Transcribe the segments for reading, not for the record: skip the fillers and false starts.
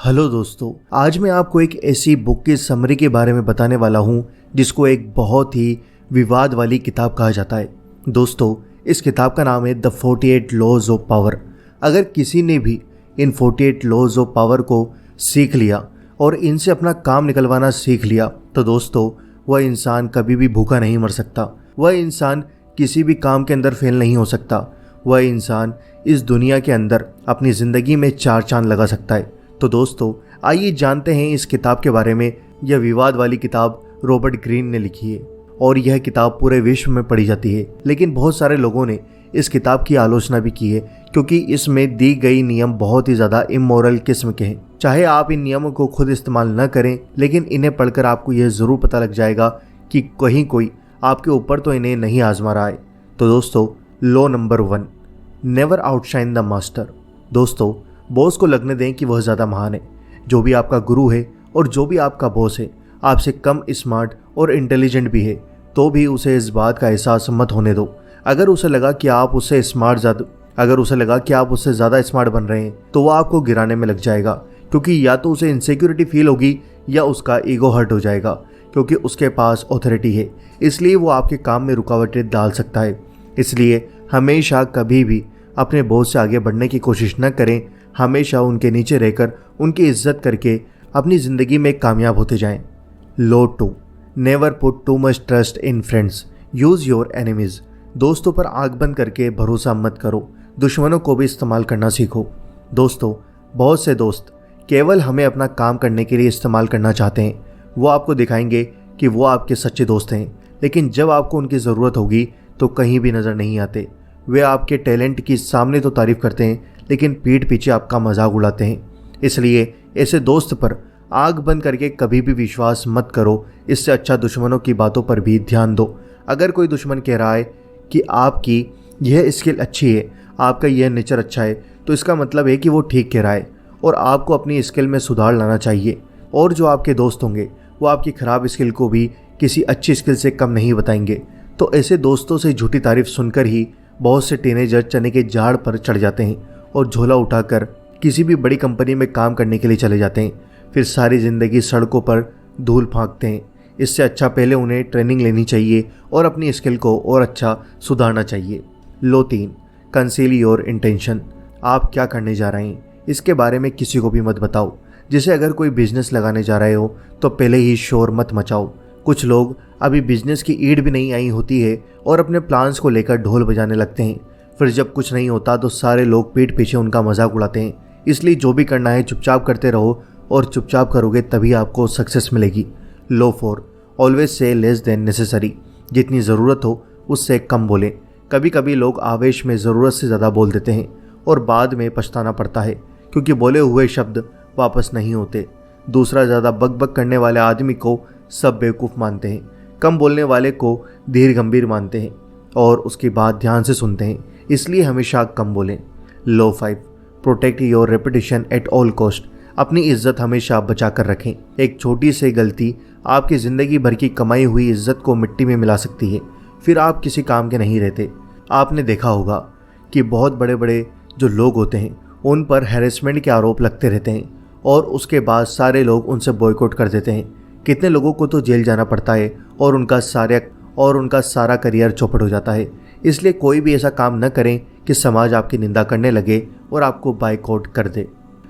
Hello दोस्तों, आज मैं आपको एक ऐसी बुक की समरी के बारे में बताने वाला हूँ जिसको एक बहुत ही विवाद वाली किताब कहा जाता है। दोस्तों, इस किताब का नाम है द 48 लॉज ऑफ पावर। अगर किसी ने भी इन 48 लॉज ऑफ पावर को सीख लिया और इनसे अपना काम निकलवाना सीख लिया तो दोस्तों वह इंसान कभी भी भूखा नहीं मर सकता। वह इंसान किसी भी काम के अंदर फेल नहीं हो सकता। वह इंसान इस दुनिया के अंदर अपनी ज़िंदगी में 4 चांद लगा सकता है। तो दोस्तों आइए जानते हैं इस किताब के बारे में। यह विवाद वाली किताब रॉबर्ट ग्रीन ने लिखी है और यह किताब पूरे विश्व में पढ़ी जाती है, लेकिन बहुत सारे लोगों ने इस किताब की आलोचना भी की है क्योंकि इसमें दी गई नियम बहुत ही ज़्यादा इमोरल किस्म के हैं। चाहे आप इन नियमों को खुद इस्तेमाल न करें, लेकिन इन्हें पढ़कर आपको यह ज़रूर पता लग जाएगा कि कहीं कोई आपके ऊपर तो इन्हें नहीं आजमा रहा है। तो दोस्तों, law number 1, never outshine the master. दोस्तों, बॉस को लगने दें कि वह ज़्यादा महान है। जो भी आपका गुरु है और जो भी आपका बॉस है आपसे कम स्मार्ट और इंटेलिजेंट भी है तो भी उसे इस बात का एहसास मत होने दो। अगर उसे लगा कि आप उससे ज़्यादा स्मार्ट बन रहे हैं तो वह आपको गिराने में लग जाएगा, क्योंकि या तो उसे इनसिक्योरिटी फील होगी या उसका ईगो हर्ट हो जाएगा क्योंकि उसके पास अथॉरिटी है। इसलिए वो आपके काम में रुकावटें डाल सकता है। इसलिए हमेशा कभी भी अपने बॉस से आगे बढ़ने की कोशिश न करें। हमेशा उनके नीचे रहकर उनकी इज्जत करके अपनी ज़िंदगी में कामयाब होते जाएं। Law 2, never put too much trust in friends, use your enemies. दोस्तों पर आंख बंद करके भरोसा मत करो, दुश्मनों को भी इस्तेमाल करना सीखो। दोस्तों, बहुत से दोस्त केवल हमें अपना काम करने के लिए इस्तेमाल करना चाहते हैं। वो आपको दिखाएंगे कि वो आपके सच्चे दोस्त हैं, लेकिन जब आपको उनकी ज़रूरत होगी तो कहीं भी नज़र नहीं आते। वे आपके टैलेंट की सामने तो तारीफ़ करते हैं लेकिन पीठ पीछे आपका मजाक उड़ाते हैं। इसलिए ऐसे दोस्त पर आंख बंद करके कभी भी विश्वास मत करो। इससे अच्छा दुश्मनों की बातों पर भी ध्यान दो। अगर कोई दुश्मन कह रहा है कि आपकी यह स्किल अच्छी है, आपका यह नेचर अच्छा है, तो इसका मतलब है कि वो ठीक कह रहा है और आपको अपनी स्किल में सुधार लाना चाहिए। और जो आपके दोस्त होंगे वो आपकी ख़राब स्किल को भी किसी अच्छी स्किल से कम नहीं बताएंगे। तो ऐसे दोस्तों से झूठी तारीफ सुनकर ही बहुत से टीनेजर चने के झाड़ पर चढ़ जाते हैं और झोला उठाकर किसी भी बड़ी कंपनी में काम करने के लिए चले जाते हैं, फिर सारी ज़िंदगी सड़कों पर धूल फांकते हैं। इससे अच्छा पहले उन्हें ट्रेनिंग लेनी चाहिए और अपनी स्किल को और अच्छा सुधारना चाहिए। Law 3, conceal your intention. आप क्या करने जा रहे हैं इसके बारे में किसी को भी मत बताओ। जैसे अगर कोई बिजनेस लगाने जा रहे हो तो पहले ही शोर मत मचाओ। कुछ लोग अभी बिजनेस की ईड भी नहीं आई होती है और अपने प्लान्स को लेकर ढोल बजाने लगते हैं। फिर जब कुछ नहीं होता तो सारे लोग पीठ पीछे उनका मजाक उड़ाते हैं। इसलिए जो भी करना है चुपचाप करते रहो और चुपचाप करोगे तभी आपको सक्सेस मिलेगी। Law 4, always say less than necessary. जितनी ज़रूरत हो उससे कम बोलें। कभी कभी लोग आवेश में ज़रूरत से ज़्यादा बोल देते हैं और बाद में पछताना पड़ता है क्योंकि बोले हुए शब्द वापस नहीं होते। दूसरा, ज़्यादा बक करने वाले आदमी को सब बेवकूफ़ मानते हैं, कम बोलने वाले को धीर गंभीर मानते हैं और उसकी बात ध्यान से सुनते हैं। इसलिए हमेशा कम बोलें। Law 5, protect your reputation eight all cost. अपनी इज्जत हमेशा बचा कर रखें। एक छोटी सी गलती आपकी ज़िंदगी भर की कमाई हुई इज्जत को मिट्टी में मिला सकती है, फिर आप किसी काम के नहीं रहते। आपने देखा होगा कि बहुत बड़े बड़े जो लोग होते हैं उन पर हैरेसमेंट के आरोप लगते रहते हैं और उसके बाद सारे लोग उनसे बॉयकॉट कर देते हैं। कितने लोगों को तो जेल जाना पड़ता है और उनका सारा करियर चौपट हो जाता है। इसलिए कोई भी ऐसा काम न करें कि समाज आपकी निंदा करने लगे और आपको बायकॉट कर दे।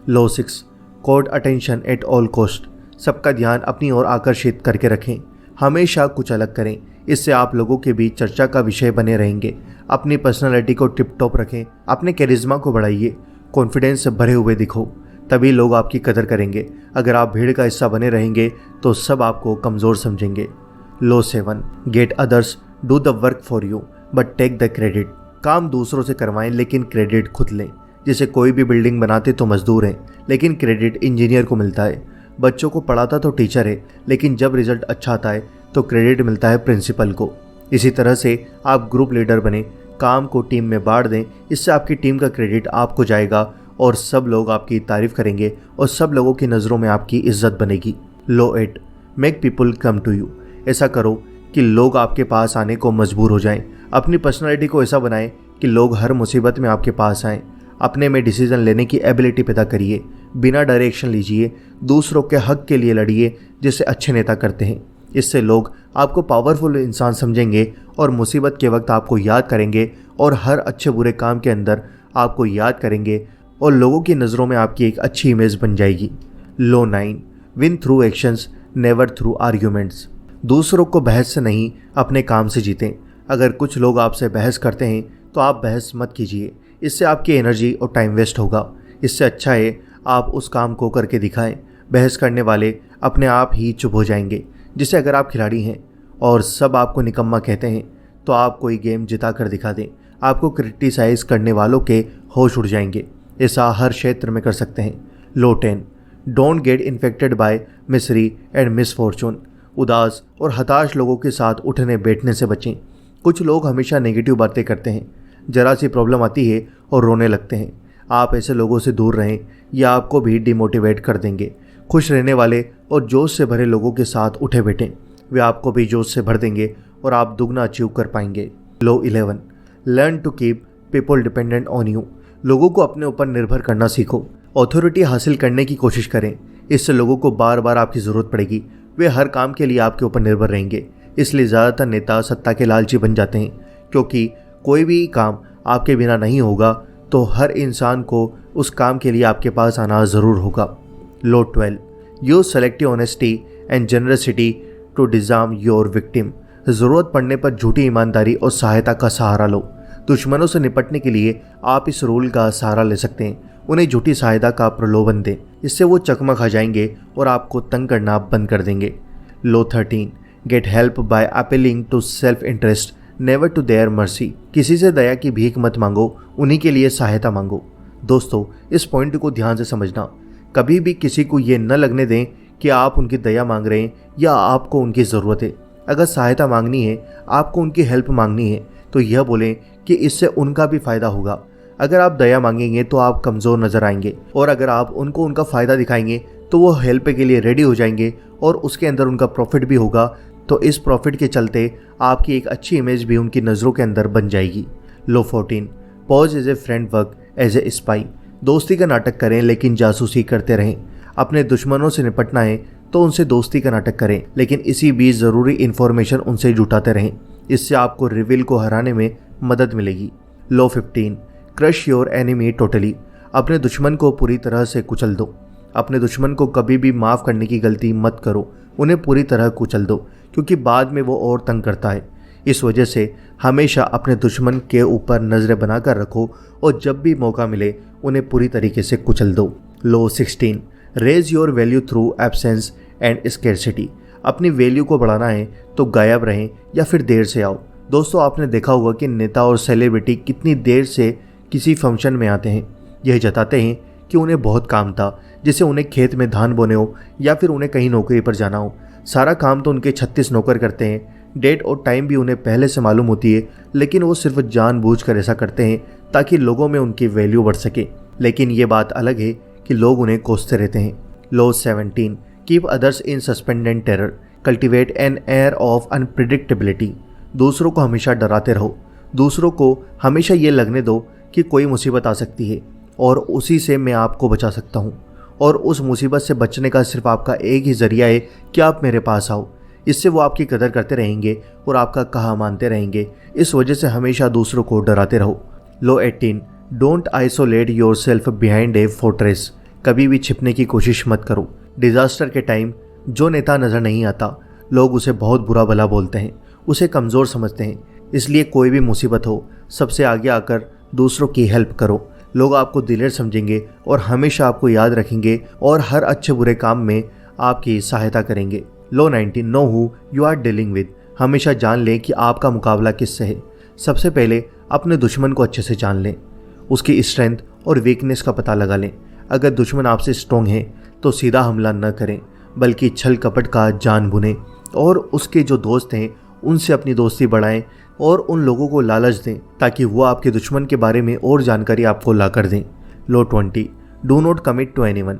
Law 6, court attention at all cost. सबका ध्यान अपनी ओर आकर्षित करके रखें। हमेशा कुछ अलग करें, इससे आप लोगों के बीच चर्चा का विषय बने रहेंगे। अपनी पर्सनालिटी को टिप टॉप रखें, अपने कैरिज्मा को बढ़ाइए, कॉन्फिडेंस से भरे हुए दिखो, तभी लोग आपकी कदर करेंगे। अगर आप भीड़ का हिस्सा बने रहेंगे तो सब आपको कमज़ोर समझेंगे। Law 7, get others do the work for you but take the credit. काम दूसरों से करवाएं लेकिन क्रेडिट खुद लें। जैसे कोई भी बिल्डिंग बनाते तो मजदूर हैं लेकिन क्रेडिट इंजीनियर को मिलता है। बच्चों को पढ़ाता तो टीचर है लेकिन जब रिजल्ट अच्छा आता है तो क्रेडिट मिलता है प्रिंसिपल को। इसी तरह से आप ग्रुप लीडर बने, काम को टीम में बांट दें। इससे आपकी टीम का क्रेडिट आपको जाएगा और सब लोग आपकी तारीफ़ करेंगे और सब लोगों की नज़रों में आपकी इज्जत बनेगी। Law 8, make people come to you. ऐसा करो कि लोग आपके पास आने को मजबूर हो जाएं। अपनी पर्सनालिटी को ऐसा बनाएं कि लोग हर मुसीबत में आपके पास आएं। अपने में डिसीजन लेने की एबिलिटी पैदा करिए। बिना डायरेक्शन लीजिए, दूसरों के हक के लिए लड़िए जैसे अच्छे नेता करते हैं। इससे लोग आपको पावरफुल इंसान समझेंगे और मुसीबत के वक्त आपको याद करेंगे और हर अच्छे बुरे काम के अंदर आपको याद करेंगे और लोगों की नज़रों में आपकी एक अच्छी इमेज बन जाएगी। लो 9, win through actions never through arguments. दूसरों को बहस से नहीं, अपने काम से जीतें। अगर कुछ लोग आपसे बहस करते हैं तो आप बहस मत कीजिए, इससे आपकी एनर्जी और टाइम वेस्ट होगा। इससे अच्छा है आप उस काम को करके दिखाएं। बहस करने वाले अपने आप ही चुप हो जाएंगे। जिससे अगर आप खिलाड़ी हैं और सब आपको निकम्मा कहते हैं तो आप कोई गेम जिता कर दिखा दें। आपको क्रिटिसाइज करने वालों के होश उड़ जाएंगे। ऐसा हर क्षेत्र में कर सकते हैं। लो 10, don't get infected by Misri and misfortune. उदास और हताश लोगों के साथ उठने बैठने से बचें। कुछ लोग हमेशा नेगेटिव बातें करते हैं, जरा सी प्रॉब्लम आती है और रोने लगते हैं। आप ऐसे लोगों से दूर रहें, या आपको भी डिमोटिवेट कर देंगे। खुश रहने वाले और जोश से भरे लोगों के साथ उठे बैठें, वे आपको भी जोश से भर देंगे और आप दुगना अचीव कर पाएंगे। Law 11, learn to keep people dependent on you. लोगों को अपने ऊपर निर्भर करना सीखो। अथॉरिटी हासिल करने की कोशिश करें, इससे लोगों को बार बार आपकी ज़रूरत पड़ेगी। वे हर काम के लिए आपके ऊपर निर्भर रहेंगे। इसलिए ज़्यादातर नेता सत्ता के लालची बन जाते हैं, क्योंकि कोई भी काम आपके बिना नहीं होगा तो हर इंसान को उस काम के लिए आपके पास आना ज़रूर होगा। Law 12, use selective honesty and generosity to disarm your victim. ज़रूरत पड़ने पर झूठी ईमानदारी और सहायता का सहारा लो। दुश्मनों से निपटने के लिए आप इस रूल का सहारा ले सकते हैं। उन्हें झूठी सहायता का प्रलोभन दें, इससे वो चकमा खा जाएंगे और आपको तंग करना बंद कर देंगे। Law 13, get help by appealing to self interest never to their mercy. किसी से दया की भीख मत मांगो, उन्हीं के लिए सहायता मांगो। दोस्तों, इस पॉइंट को ध्यान से समझना। कभी भी किसी को ये न लगने दें कि आप उनकी दया मांग रहे हैं या आपको उनकी ज़रूरत है। अगर सहायता मांगनी है, आपको उनकी हेल्प मांगनी है, तो यह बोलें कि इससे उनका भी फ़ायदा होगा। अगर आप दया मांगेंगे तो आप कमज़ोर नज़र आएंगे, और अगर आप उनको उनका फ़ायदा दिखाएंगे तो वो हेल्प के लिए रेडी हो जाएंगे और उसके अंदर उनका प्रॉफिट भी होगा। तो इस प्रॉफिट के चलते आपकी एक अच्छी इमेज भी उनकी नज़रों के अंदर बन जाएगी। Law 14, pose as a friend work as a spy. दोस्ती का नाटक करें लेकिन जासूसी करते रहें। अपने दुश्मनों से निपटना है तो उनसे दोस्ती का नाटक करें, लेकिन इसी बीच ज़रूरी इन्फॉर्मेशन उनसे जुटाते रहें। इससे आपको रिविल को हराने में मदद मिलेगी। लो 15, क्रश योर एनिमी टोटली। अपने दुश्मन को पूरी तरह से कुचल दो। अपने दुश्मन को कभी भी माफ़ करने की गलती मत करो, उन्हें पूरी तरह कुचल दो, क्योंकि बाद में वो और तंग करता है। इस वजह से हमेशा अपने दुश्मन के ऊपर नज़रें बनाकर रखो और जब भी मौका मिले उन्हें पूरी तरीके से कुचल दो। Law 16, raise your value through absence and scarcity. अपनी वैल्यू को बढ़ाना है तो गायब रहें या फिर देर से आओ। दोस्तों, आपने देखा होगा कि नेता और सेलिब्रिटी कितनी देर से किसी फंक्शन में आते हैं। यह जताते हैं कि उन्हें बहुत काम था, जैसे उन्हें खेत में धान बोने हो या फिर उन्हें कहीं नौकरी पर जाना हो। सारा काम तो उनके 36 नौकर करते हैं। डेट और टाइम भी उन्हें पहले से मालूम होती है, लेकिन वो सिर्फ जानबूझकर ऐसा करते हैं ताकि लोगों में उनकी वैल्यू बढ़ सके। लेकिन ये बात अलग है कि लोग उन्हें कोसते रहते हैं। Law 17, keep others in suspended terror, cultivate an air of unpredictability. दूसरों को हमेशा डराते रहो। दूसरों को हमेशा ये लगने दो कि कोई मुसीबत आ सकती है और उसी से मैं आपको बचा सकता हूँ, और उस मुसीबत से बचने का सिर्फ आपका एक ही ज़रिया है कि आप मेरे पास आओ। इससे वो आपकी कदर करते रहेंगे और आपका कहा मानते रहेंगे। इस वजह से हमेशा दूसरों को डराते रहो। लो 18, don't isolate your self behind a fortress. कभी भी छिपने की कोशिश मत करो। डिज़ास्टर के टाइम जो नेता नज़र नहीं आता, लोग उसे बहुत बुरा भला बोलते हैं, उसे कमज़ोर समझते हैं। इसलिए कोई भी मुसीबत हो, सबसे आगे आकर दूसरों की हेल्प करो। लोग आपको दिलेर समझेंगे और हमेशा आपको याद रखेंगे और हर अच्छे बुरे काम में आपकी सहायता करेंगे। Law 19, know who you are dealing with. हमेशा जान लें कि आपका मुकाबला किससे है। सबसे पहले अपने दुश्मन को अच्छे से जान लें, उसकी स्ट्रेंथ और वीकनेस का पता लगा लें। अगर दुश्मन आपसे स्ट्रॉन्ग है तो सीधा हमला न करें, बल्कि छल कपट का जान बुनें और उसके जो दोस्त हैं उनसे अपनी दोस्ती बढ़ाएं और उन लोगों को लालच दें ताकि वो आपके दुश्मन के बारे में और जानकारी आपको ला कर दें। Law 20, do not commit to anyone.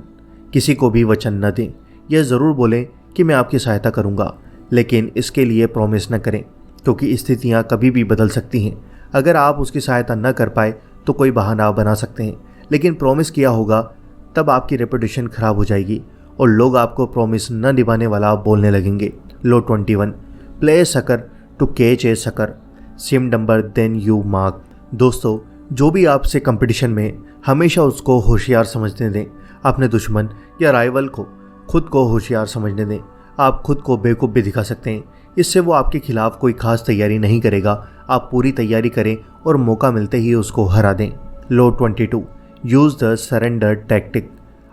किसी को भी वचन न दें। यह ज़रूर बोलें कि मैं आपकी सहायता करूंगा, लेकिन इसके लिए प्रॉमिस न करें, क्योंकि स्थितियां कभी भी बदल सकती हैं। अगर आप उसकी सहायता न कर पाए तो कोई बहाना बना सकते हैं, लेकिन प्रॉमिस किया होगा तब आपकी रेपुटेशन खराब हो जाएगी और लोग आपको प्रॉमिस न निभाने वाला बोलने लगेंगे। Law 21, play a sucker to catch a sucker, seem dumber than your mark. दोस्तों, जो भी आपसे कंपटीशन में हमेशा उसको होशियार समझने दें। अपने दुश्मन या राइवल को खुद को होशियार समझने दें। आप खुद को बेवकूफ़ भी दिखा सकते हैं, इससे वो आपके खिलाफ कोई खास तैयारी नहीं करेगा। आप पूरी तैयारी करें और मौका मिलते ही उसको हरा दें। लो 22, यूज़ द सरेंडर टैक्टिक,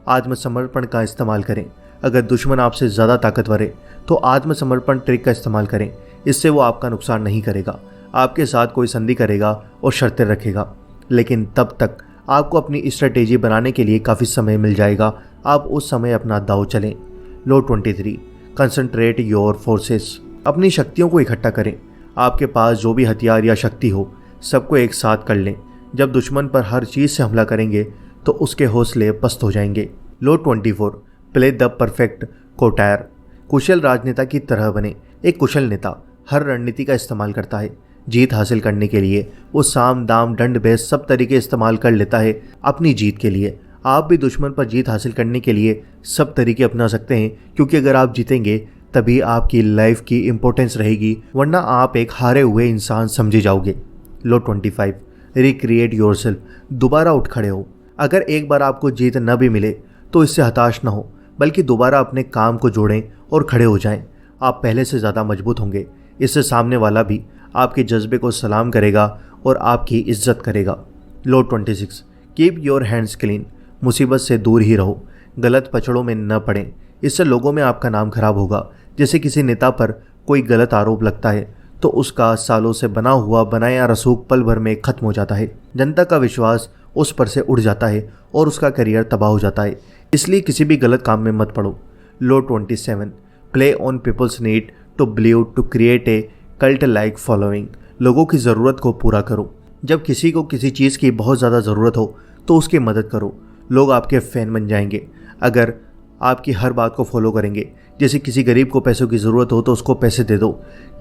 आत्मसमर्पण का इस्तेमाल करें। अगर दुश्मन आपसे ज़्यादा ताकतवर है तो आत्मसमर्पण ट्रिक का इस्तेमाल करें, इससे वो आपका नुकसान नहीं करेगा। आपके साथ कोई संधि करेगा और शर्तें रखेगा, लेकिन तब तक आपको अपनी स्ट्रेटेजी बनाने के लिए काफ़ी समय मिल जाएगा। आप उस समय अपना दाव चलें। लो 23, कंसंट्रेट योर फोर्सेस, अपनी शक्तियों को इकट्ठा करें। आपके पास जो भी हथियार या शक्ति हो सबको एक साथ कर लें। जब दुश्मन पर हर चीज़ से हमला करेंगे तो उसके हौसले पस्त हो जाएंगे। लो 24, प्ले द परफेक्ट कोटायर, कुशल राजनेता की तरह बने। एक कुशल नेता हर रणनीति का इस्तेमाल करता है। जीत हासिल करने के लिए वो साम दाम दंड भेद सब तरीके इस्तेमाल कर लेता है अपनी जीत के लिए। आप भी दुश्मन पर जीत हासिल करने के लिए सब तरीके अपना सकते हैं, क्योंकि अगर आप जीतेंगे तभी आपकी लाइफ की इम्पोर्टेंस रहेगी, वरना आप एक हारे हुए इंसान समझे जाओगे। लो 25, रिक्रिएट योरसेल्फ, दोबारा उठ खड़े हो। अगर एक बार आपको जीत न भी मिले तो इससे हताश न हो, बल्कि दोबारा अपने काम को जोड़ें और खड़े हो जाएं। आप पहले से ज़्यादा मजबूत होंगे। इससे सामने वाला भी आपके जज्बे को सलाम करेगा और आपकी इज्जत करेगा। लो 26, कीप योर हैंड्स क्लीन, मुसीबत से दूर ही रहो, गलत पचड़ों में न पड़ें। इससे लोगों में आपका नाम खराब होगा। जैसे किसी नेता पर कोई गलत आरोप लगता है तो उसका सालों से बना हुआ बनाया रसूख पल भर में खत्म हो जाता है। जनता का विश्वास उस पर से उड़ जाता है और उसका करियर तबाह हो जाता है। इसलिए किसी भी गलत काम में मत पड़ो। Law 27, play on people's need to believe to create a cult like following, लोगों की ज़रूरत को पूरा करो। जब किसी को किसी चीज़ की बहुत ज़्यादा ज़रूरत हो तो उसकी मदद करो। लोग आपके फ़ैन बन जाएंगे अगर आपकी हर बात को फॉलो करेंगे। जैसे किसी गरीब को पैसों की ज़रूरत हो तो उसको पैसे दे दो।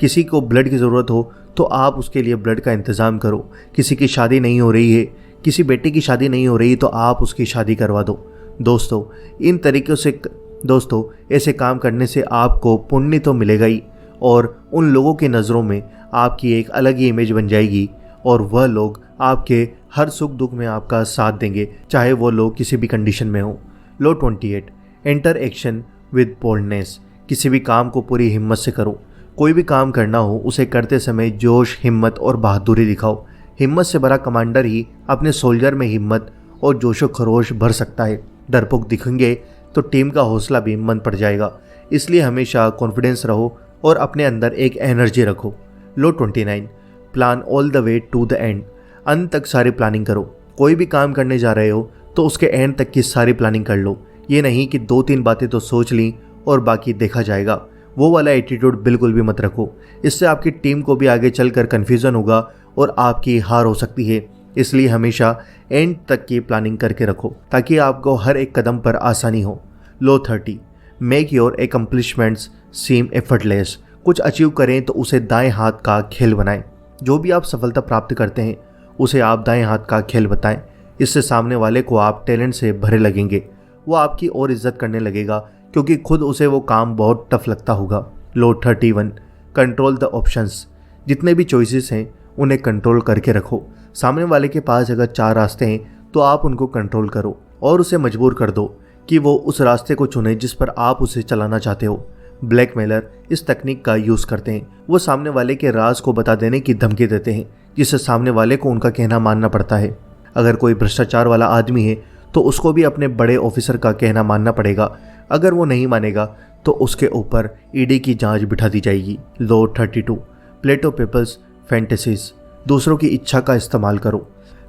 किसी को ब्लड की ज़रूरत हो तो आप उसके लिए ब्लड का इंतज़ाम करो। किसी की शादी नहीं हो रही है, किसी बेटे की शादी नहीं हो रही तो आप उसकी शादी करवा दो। दोस्तों, इन तरीक़ों से ऐसे काम करने से आपको पुण्य तो मिलेगा ही, और उन लोगों की नज़रों में आपकी एक अलग ही इमेज बन जाएगी और वह लोग आपके हर सुख दुख में आपका साथ देंगे, चाहे वो लोग किसी भी कंडीशन में हो। लो 28, एंटर एक्शन विद बोल्डनेस, किसी भी काम को पूरी हिम्मत से करो। कोई भी काम करना हो उसे करते समय जोश, हिम्मत और बहादुरी दिखाओ। हिम्मत से भरा कमांडर ही अपने सोल्जर में हिम्मत और जोशो खरोश भर सकता है। डरपोक दिखेंगे तो टीम का हौसला भी मंद पड़ जाएगा। इसलिए हमेशा कॉन्फिडेंस रहो और अपने अंदर एक एनर्जी रखो। Law 29, plan all the way to the end, अंत तक सारी प्लानिंग करो। कोई भी काम करने जा रहे हो तो उसके एंड तक की सारी प्लानिंग कर लो। ये नहीं कि 2-3 बातें तो सोच ली और बाकी देखा जाएगा, वो वाला एटीट्यूड बिल्कुल भी मत रखो। इससे आपकी टीम को भी आगे चलकर कन्फ्यूज़न होगा और आपकी हार हो सकती है। इसलिए हमेशा एंड तक की प्लानिंग करके रखो ताकि आपको हर एक कदम पर आसानी हो। लो 30, मेक योर एकम्प्लिशमेंट्स सीम एफर्टलेस, कुछ अचीव करें तो उसे दाएं हाथ का खेल बनाएं। जो भी आप सफलता प्राप्त करते हैं उसे आप दाएं हाथ का खेल बताएं। इससे सामने वाले को आप टैलेंट से भरे लगेंगे। वो आपकी और इज्जत करने लगेगा क्योंकि खुद उसे वो काम बहुत टफ लगता होगा। लो 31, कंट्रोल द ऑप्शंस, जितने भी चॉइसेस हैं उन्हें कंट्रोल करके रखो। सामने वाले के पास अगर 4 रास्ते हैं तो आप उनको कंट्रोल करो और उसे मजबूर कर दो कि वो उस रास्ते को चुने जिस पर आप उसे चलाना चाहते हो। ब्लैकमेलर इस तकनीक का यूज़ करते हैं। वो सामने वाले के राज को बता देने की धमकी देते हैं, जिससे सामने वाले को उनका कहना मानना पड़ता है। अगर कोई भ्रष्टाचार वाला आदमी है तो उसको भी अपने बड़े ऑफिसर का कहना मानना पड़ेगा। अगर वो नहीं मानेगा तो उसके ऊपर ईडी की जांच बिठा दी जाएगी। लो 32, प्लेटो पीपल्स फैंटेसीज, दूसरों की इच्छा का इस्तेमाल करो।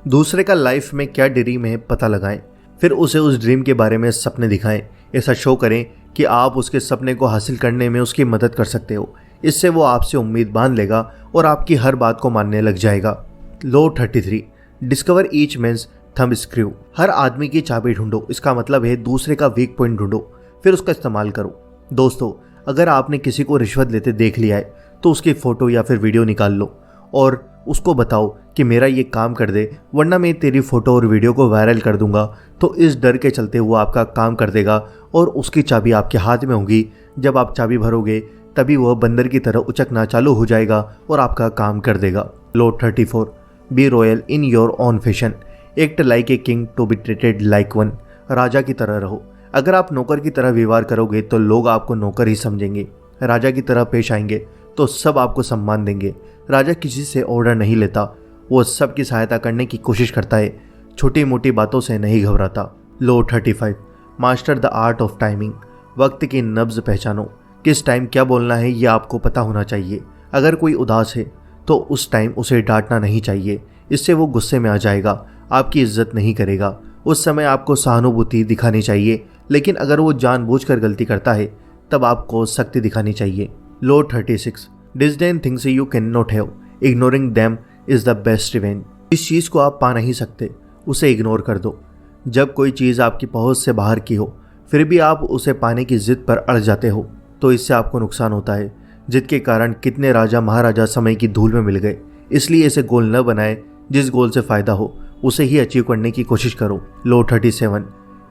दूसरे का लाइफ में क्या ड्रीम है पता लगाएं, फिर उसे उस ड्रीम के बारे में सपने दिखाएं। ऐसा शो करें कि आप उसके सपने को हासिल करने में उसकी मदद कर सकते हो। इससे वो आपसे उम्मीद बांध लेगा और आपकी हर बात को मानने लग जाएगा। Law 33, discover each man's thumbscrew, हर आदमी की चाबी ढूंढो। इसका मतलब है दूसरे का वीक पॉइंट ढूंढो फिर उसका इस्तेमाल करो। दोस्तों, अगर आपने किसी को रिश्वत लेते देख लिया है तो उसकी फ़ोटो या फिर वीडियो निकाल लो और उसको बताओ कि मेरा ये काम कर दे, वरना मैं तेरी फ़ोटो और वीडियो को वायरल कर दूंगा। तो इस डर के चलते वो आपका काम कर देगा और उसकी चाबी आपके हाथ में होगी। जब आप चाबी भरोगे तभी वह बंदर की तरह उचकना चालू हो जाएगा और आपका काम कर देगा। Law 34, be royal in your own fashion, act like a king to be treated like one. राजा की तरह रहो। अगर आप नौकर की तरह व्यवहार करोगे तो लोग आपको नौकर ही समझेंगे। राजा की तरह पेश आएंगे तो सब आपको सम्मान देंगे। राजा किसी से ऑर्डर नहीं लेता, वो सबकी सहायता करने की कोशिश करता है, छोटी मोटी बातों से नहीं घबराता। Law 35, master the art of timing, वक्त की नब्ज पहचानो। किस टाइम क्या बोलना है ये आपको पता होना चाहिए। अगर कोई उदास है तो उस टाइम उसे डांटना नहीं चाहिए, इससे वो गुस्से में आ जाएगा, आपकी इज्जत नहीं करेगा। उस समय आपको सहानुभूति दिखानी चाहिए, लेकिन अगर वो जानबूझकर गलती करता है तब आपको सख्ती दिखानी चाहिए। Law 36, disdain things you can not have, ignoring them is the best revenge. इस चीज़ को आप पा नहीं सकते, उसे इग्नोर कर दो। जब कोई चीज़ आपकी पहुंच से बाहर की हो फिर भी आप उसे पाने की जिद पर अड़ जाते हो तो इससे आपको नुकसान होता है। जिद के कारण कितने राजा महाराजा समय की धूल में मिल गए। इसलिए ऐसे गोल न बनाए, जिस गोल से फ़ायदा हो उसे ही अचीव करने की कोशिश करो। लॉ 37,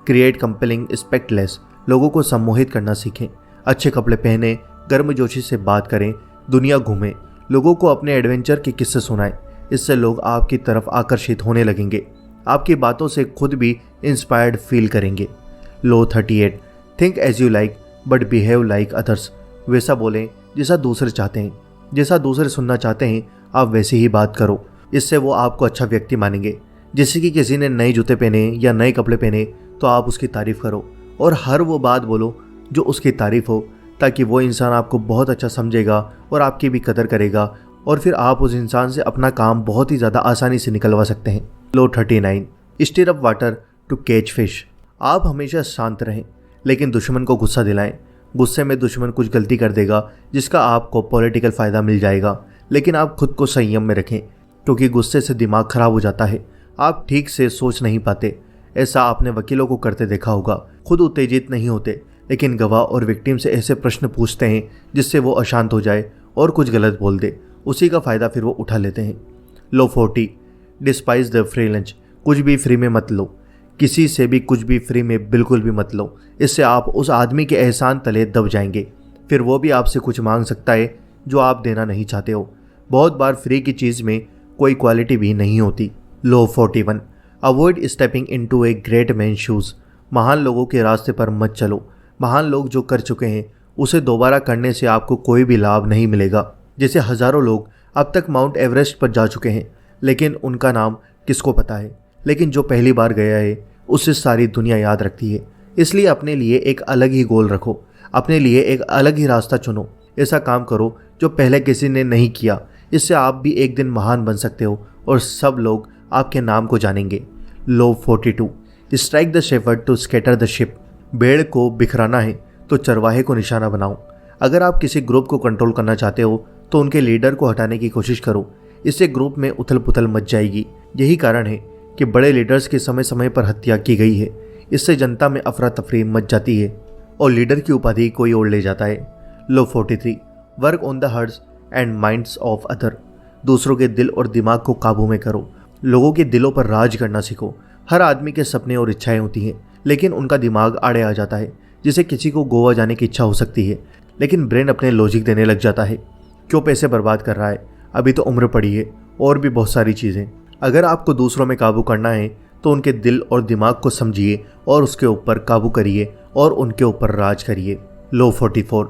क्रिएट कंपेलिंग स्पेक्टलेस, लोगों को सम्मोहित करना सीखें। अच्छे कपड़े पहने, गर्मजोशी से बात करें, दुनिया घूमें, लोगों को अपने एडवेंचर के किस्से सुनाएं। इससे लोग आपकी तरफ आकर्षित होने लगेंगे, आपकी बातों से खुद भी इंस्पायर्ड फील करेंगे। Law 38, think as you like but behave like others, वैसा बोलें जैसा दूसरे चाहते हैं, जैसा दूसरे सुनना चाहते हैं आप वैसे ही बात करो। इससे वो आपको अच्छा व्यक्ति मानेंगे। जैसे कि किसी ने नए जूते पहने या नए कपड़े पहने तो आप उसकी तारीफ़ करो और हर वो बात बोलो जो उसकी तारीफ़ हो, ताकि वो इंसान आपको बहुत अच्छा समझेगा और आपकी भी कदर करेगा और फिर आप उस इंसान से अपना काम बहुत ही ज़्यादा आसानी से निकलवा सकते हैं। Law 39, stir up water to catch fish, आप हमेशा शांत रहें लेकिन दुश्मन को गुस्सा दिलाएं। गुस्से में दुश्मन कुछ गलती कर देगा जिसका आपको पॉलिटिकल फ़ायदा मिल जाएगा, लेकिन आप खुद को संयम में रखें क्योंकि गुस्से से दिमाग खराब हो जाता है, आप ठीक से सोच नहीं पाते। ऐसा आपने वकीलों को करते देखा होगा, खुद उत्तेजित नहीं होते लेकिन गवाह और विक्टिम से ऐसे प्रश्न पूछते हैं जिससे वो अशांत हो जाए और कुछ गलत बोल दे, उसी का फ़ायदा फिर वो उठा लेते हैं। Law 40, despise the free lunch, कुछ भी फ्री में मत लो, किसी से भी कुछ भी फ्री में बिल्कुल भी मत लो। इससे आप उस आदमी के एहसान तले दब जाएंगे, फिर वो भी आपसे कुछ मांग सकता है जो आप देना नहीं चाहते हो। बहुत बार फ्री की चीज़ में कोई क्वालिटी भी नहीं होती। Law 41, avoid stepping into a great man shoes, महान लोगों के रास्ते पर मत चलो। महान लोग जो कर चुके हैं उसे दोबारा करने से आपको कोई भी लाभ नहीं मिलेगा। जैसे हज़ारों लोग अब तक माउंट एवरेस्ट पर जा चुके हैं लेकिन उनका नाम किसको पता है, लेकिन जो पहली बार गया है उससे सारी दुनिया याद रखती है। इसलिए अपने लिए एक अलग ही गोल रखो, अपने लिए एक अलग ही रास्ता चुनो, ऐसा काम करो जो पहले किसी ने नहीं किया। इससे आप भी एक दिन महान बन सकते हो और सब लोग आपके नाम को जानेंगे। Law 42, strike the shepherd to scatter the sheep, भेड़ को बिखराना है तो चरवाहे को निशाना बनाओ। अगर आप किसी ग्रुप को कंट्रोल करना चाहते हो तो उनके लीडर को हटाने की कोशिश करो, इससे ग्रुप में उथल पुथल मच जाएगी। यही कारण है कि बड़े लीडर्स की समय समय पर हत्या की गई है, इससे जनता में अफरा तफरी मच जाती है और लीडर की उपाधि कोई और ले जाता है। Law 43, work on the hearts and minds of other, दूसरों के दिल और दिमाग को काबू में करो, लोगों के दिलों पर राज करना सीखो। हर आदमी के सपने और इच्छाएं होती हैं लेकिन उनका दिमाग आड़े आ जाता है। जैसे किसी को गोवा जाने की इच्छा हो सकती है लेकिन ब्रेन अपने लॉजिक देने लग जाता है, क्यों पैसे बर्बाद कर रहा है, अभी तो उम्र पड़ी है, और भी बहुत सारी चीज़ें। अगर आपको दूसरों में काबू करना है तो उनके दिल और दिमाग को समझिए और उसके ऊपर काबू करिए और उनके ऊपर राज करिए। Law 44,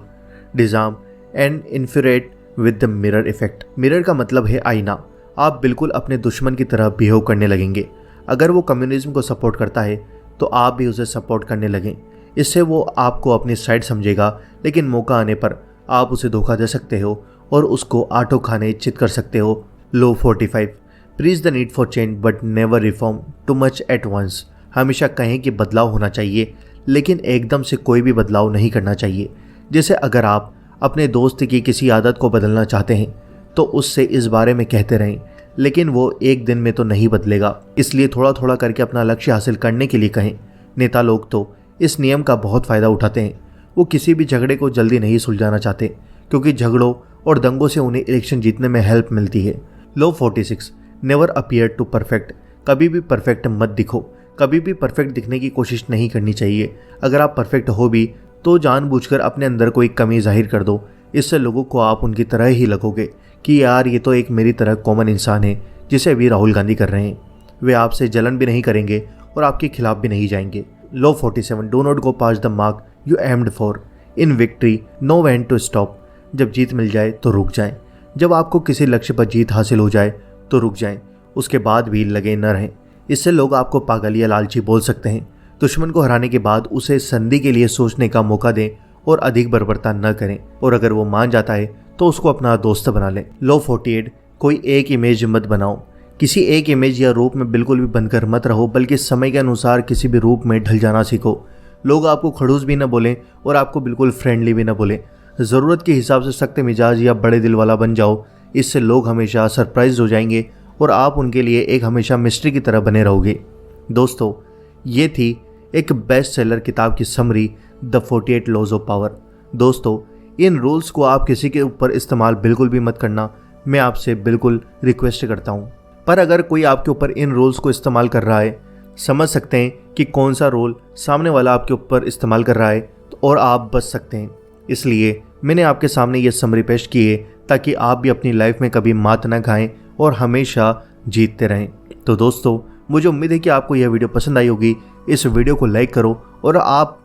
disarm and infuriate with the mirror effect, mirror का मतलब है आईना। आप बिल्कुल अपने दुश्मन की तरह बिहेव करने लगेंगे। अगर वो कम्युनिज्म को सपोर्ट करता है तो आप भी उसे सपोर्ट करने लगें। इससे वो आपको अपनी साइड समझेगा, लेकिन मौका आने पर आप उसे धोखा दे सकते हो और उसको आंटों खाने चित कर सकते हो। Law 45, preach the need for change but never reform too much at once, हमेशा कहें कि बदलाव होना चाहिए लेकिन एकदम से कोई भी बदलाव नहीं करना चाहिए। जैसे अगर आप अपने दोस्त की किसी आदत को बदलना चाहते हैं तो उससे इस बारे में कहते रहें, लेकिन वो एक दिन में तो नहीं बदलेगा, इसलिए थोड़ा थोड़ा करके अपना लक्ष्य हासिल करने के लिए कहें। नेता लोग तो इस नियम का बहुत फ़ायदा उठाते हैं। वो किसी भी झगड़े को जल्दी नहीं सुलझाना चाहते क्योंकि झगड़ों और दंगों से उन्हें इलेक्शन जीतने में हेल्प मिलती है। Law 46, never appear too perfect. कभी भी परफेक्ट मत दिखो, कभी भी परफेक्ट दिखने की कोशिश नहीं करनी चाहिए। अगर आप परफेक्ट हो भी तो जानबूझकर अपने अंदर कोई कमी जाहिर कर दो। इससे लोगों को आप उनकी तरह ही लगोगे कि यार ये तो एक मेरी तरह कॉमन इंसान है, जिसे अभी राहुल गांधी कर रहे हैं। वे आपसे जलन भी नहीं करेंगे और आपके खिलाफ भी नहीं जाएंगे। Law 47, do not go past the mark you aimed for. In victory know when to stop. जब जीत मिल जाए तो रुक जाएं। जब आपको किसी लक्ष्य पर जीत हासिल हो जाए तो रुक जाएं, उसके बाद भी लगे न रहें। इससे लोग आपको पागल या लालची बोल सकते हैं। दुश्मन को हराने के बाद उसे संधि के लिए सोचने का मौका दें और अधिक बर्बरता न करें, और अगर वो मान जाता है तो उसको अपना दोस्त बना लें। लॉ 48, कोई एक इमेज मत बनाओ। किसी एक इमेज या रूप में बिल्कुल भी बनकर मत रहो, बल्कि समय के अनुसार किसी भी रूप में ढल जाना सीखो। लोग आपको खड़ूस भी न बोलें और आपको बिल्कुल फ्रेंडली भी न बोलें। ज़रूरत के हिसाब से सख्त मिजाज या बड़े दिल वाला बन जाओ। इससे लोग हमेशा सरप्राइज हो जाएंगे और आप उनके लिए एक हमेशा मिस्ट्री की तरह बने रहोगे। दोस्तों, ये थी एक बेस्ट सेलर किताब की summary, the 48 laws of power. दोस्तों, इन रूल्स को आप किसी के ऊपर इस्तेमाल बिल्कुल भी मत करना, मैं आपसे बिल्कुल रिक्वेस्ट करता हूँ। पर अगर कोई आपके ऊपर इन रूल्स को इस्तेमाल कर रहा है, समझ सकते हैं कि कौन सा रोल सामने वाला आपके ऊपर इस्तेमाल कर रहा है, और आप बच सकते हैं। इसलिए मैंने आपके सामने ये समरी पेश की है ताकि आप भी अपनी लाइफ में कभी मात ना खाएं और हमेशा जीतते रहें। तो दोस्तों, मुझे उम्मीद है कि आपको यह वीडियो पसंद आई होगी। इस वीडियो को लाइक करो और आप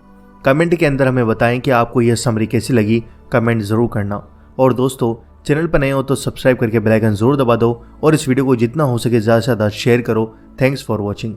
कमेंट के अंदर हमें बताएं कि आपको यह समरी कैसी लगी। कमेंट ज़रूर करना। और दोस्तों, चैनल पर नए हो तो सब्सक्राइब करके बेल आइकन ज़रूर दबा दो और इस वीडियो को जितना हो सके ज़्यादा से ज़्यादा शेयर करो। Thanks for watching.